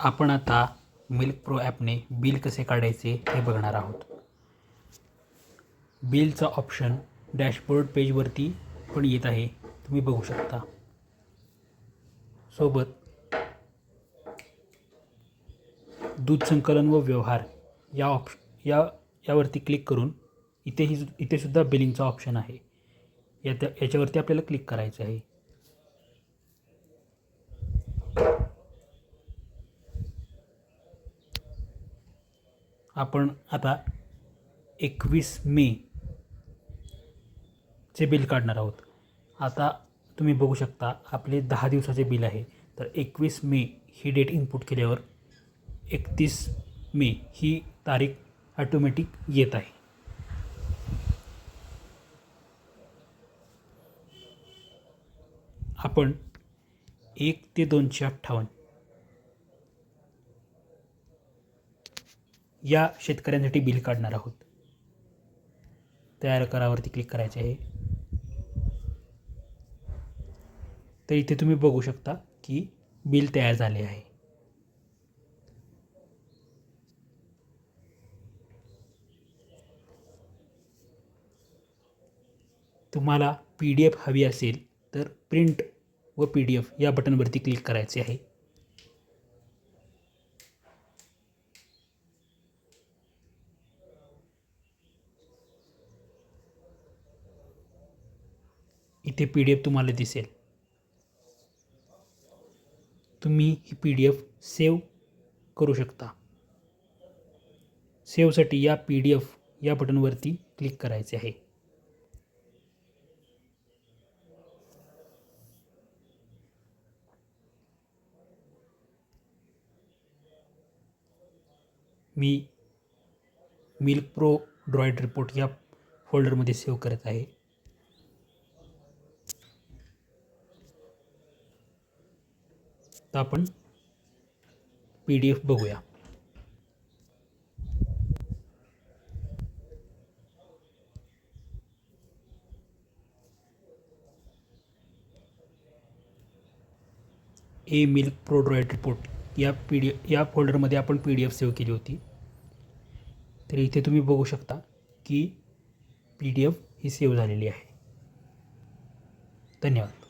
आपण आता milk pro ॲपने bill कसे काढायचे हे बघणार आहोत. बिलचा ऑप्शन डॅशबोर्ड पेजवरती पण येत आहे, तुम्ही बघू शकता. सोबत दूध संकलन व व्यवहार यावरती क्लिक करून इथे सुद्धा बिलिंगचा ऑप्शन आहे. याच्यावरती आपल्याला क्लिक करायचं आहे. आपण आता 21 मे चे बिल काढणार आहोत. आता तुम्ही बघू शकता आपले 10 दिवसाचे बिल आहे. तर 21 मे ही डेट इनपुट केल्यावर 31 मे ही तारीख ऑटोमॅटिक येत आहे. आपण 1 ते 258 या शेतकऱ्यांसाठी बिल काढणार आहोत. तयार करावरती क्लिक करायचे आहे. तर इथे तुम्ही बघू शकता की बिल तयार झाले आहे. तुम्हाला PDF हवी असेल तर प्रिंट व PDF या बटनवरती क्लिक करायचे आहे. इथे PDF तुम्हाला दिसेल. तुम्ही ही PDF सेव्ह करू शकता. सेव्हसाठी या PDF या बटनवरती क्लिक करायचे आहे. मी मिल्क प्रो ड्रॉईड रिपोर्ट या फोल्डरमध्ये सेव्ह करत आहे. तर आपण PDF बघूया. मिल्क प्रो ड्रॉईड रिपोर्ट या फोल्डरमध्ये आपण PDF सेव्ह केली होती. तर इथे तुम्ही बघू शकता की PDF ही सेव्ह झालेली आहे. धन्यवाद.